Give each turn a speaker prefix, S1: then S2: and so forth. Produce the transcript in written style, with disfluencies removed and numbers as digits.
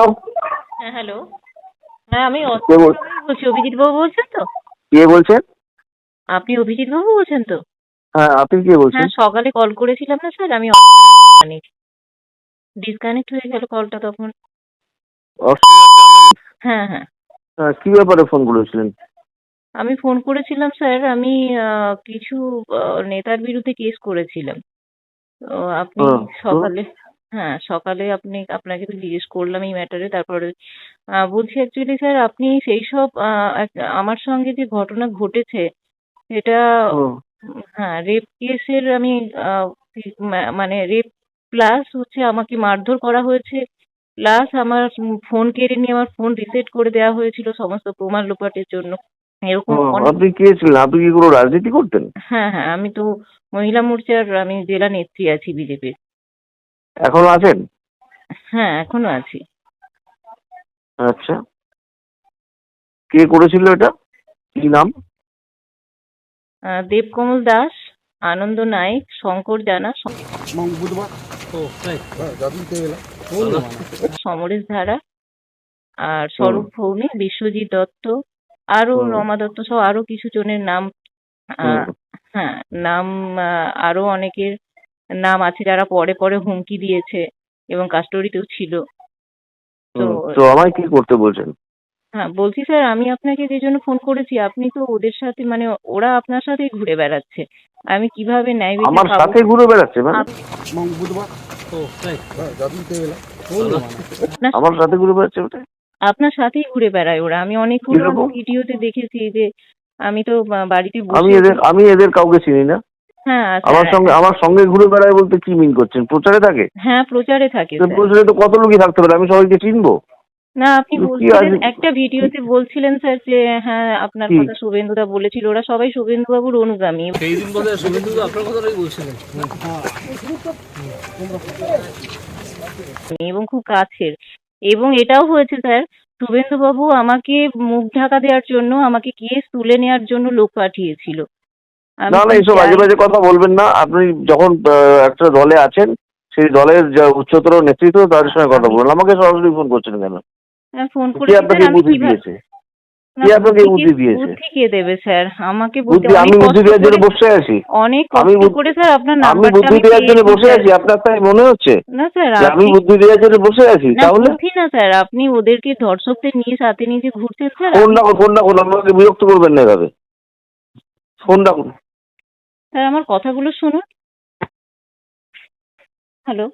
S1: Hello.
S2: হ্যাঁ, hello. হ্যাঁ, আমি
S1: কে বল?
S2: বলছি। অভিজিৎ বাবু বলছেন তো?
S1: কে বলছেন?
S2: আপনি অভিজিৎ বাবু বলছেন তো?
S1: হ্যাঁ, আপনি কে বলছেন?
S2: হ্যাঁ, সকালে কল করেছিলাম না স্যার, আমি ডিসকানেক্ট হয়ে গেল কলটা তখন। হ্যাঁ, হ্যাঁ।
S1: কি ব্যাপারে ফোন করেছিলেন?
S2: আমি ফোন করেছিলাম স্যার, আমি কিছু নেতার বিরুদ্ধে কেস করেছিলাম। তো আপনি
S1: তো
S2: সকালে, হ্যাঁ সকালে আপনাকে তো জিজ্ঞেস করলাম এই ম্যাটারে। তারপরে বলছি অ্যাকচুয়ালি স্যার, আপনি সেই সব আমার সঙ্গে যে ঘটনা ঘটেছে সেটা, হ্যাঁ রেপ কেসের আমি মানে রেপ প্লাস হচ্ছে আমাকে মারধর করা হয়েছে, প্লাস আমার ফোন কেড়ে নিয়ে আমার ফোন রিসেট করে দেওয়া হয়েছিল সমস্ত প্রমাণ লোপাটের জন্য, এরকম অনেক।
S1: আপনি কে ছিলেন? আপনি কি কোনো রাজনীতি করতেন?
S2: হ্যাঁ, হ্যাঁ, আমি তো মহিলা মোর্চার আমি জেলা নেত্রী আছি বিজেপির।
S1: এখনো আছেন?
S2: হ্যাঁ, এখনো আছি।
S1: আচ্ছা, কে করেছিল এটা? কি নাম?
S2: দেবকমল দাস, আনন্দ নায়েক, শঙ্কর জানা, সমরেশ ধারা, আর স্বরূপ ভৌমিক, বিশ্বজিৎ দত্ত, আরো রমা দত্ত সহ আরো কিছু জনের নাম। আহ, হ্যাঁ, নাম আরো অনেকের নাম আছে যারা পরে পরে হুমকি দিয়েছে এবং কাস্টডিতেও ছিল।
S1: তো আমায় কি করতে বলছেন?
S2: হ্যাঁ, বলছি স্যার, আমি আপনাকে যে জন্য ফোন করেছি, আপনি তো ওদের সাথে মানে ওরা আপনার সাথেই ঘুরে বেড়াচ্ছে, আমি কিভাবে ন্যায় বিচার
S1: আমার
S2: পাবো?
S1: সাথে ঘুরে বেড়াচ্ছে মানে? আমার সাথে ঘুরে বেড়াচ্ছে ওটা?
S2: আপনার সাথেই ঘুরে বেড়ায় ওরা, আমি অনেকগুলো ভিডিওতে দেখেছি যে আমি তো বাড়িতে
S1: আমি এদের কাউকে চিনি না।
S2: হ্যাঁ
S1: আমার সঙ্গে ঘুরে বেড়ায় বলতে কি মিন করছেন? প্রচারে থাকে?
S2: হ্যাঁ, প্রচারে থাকে স্যার।
S1: প্রচারে তো কত লোকই থাকতে পারে, আমি সবাইকে চিনবো?
S2: না, আপনি বলছিলেন একটা ভিডিওতে বলছিলেন স্যার যে হ্যাঁ আপনার কথা শুভেন্দুদা বলেছিল, ওরা সবাই শুভেন্দু বাবুর অনুগামী।
S3: সেই দিন বলে শুভেন্দু আপনার কথাটাই বলছিলেন
S2: এবং খুব কাছের। এবং এটাও হয়েছে স্যার, শুভেন্দু বাবু আমাকে মুখ ঢাকা দেওয়ার জন্য আমাকে কেস তুলে নেওয়ার জন্য লোক পাঠিয়েছিল।
S1: না না, এইসব বাজে বাজে কথা বলবেন না। আপনি যখন একটা দলে আছেন, সেই দলের যা উচ্চতর নেতৃত্ব তাদের সঙ্গে কথা বলুন। আমাকে সরাসরি ফোন করছেন কেন?
S2: ফোন
S1: কে আপনাকে বুদ্ধি দিয়েছে? কে আপনাকে বুদ্ধি দিয়েছে?
S2: বুদ্ধি কে দেবে স্যার আমাকে?
S1: বুদ্ধি আমি বুদ্ধি দেওয়ার জন্য বসে আছি?
S2: অনেক কষ্ট করে স্যার আপনার
S1: আমি
S2: নাম্বারটা
S1: বুদ্ধি দেওয়ার জন্য বসে আছি? আপনার তাই মনে হচ্ছে
S2: না স্যার,
S1: যে আমি বুদ্ধি দেওয়ার জন্য বসে আছি? তাহলে
S2: বুদ্ধি না স্যার, আপনি ওদেরকে ধর্ষকদের নিয়ে সাথে নিয়ে যে ঘুরছেন স্যার।
S1: ফোন রাখুন, আমাকে বিরক্ত করবেন না এভাবে। ফোন রাখুন
S2: স্যার, আমার কথাগুলো শুনুন। হ্যালো।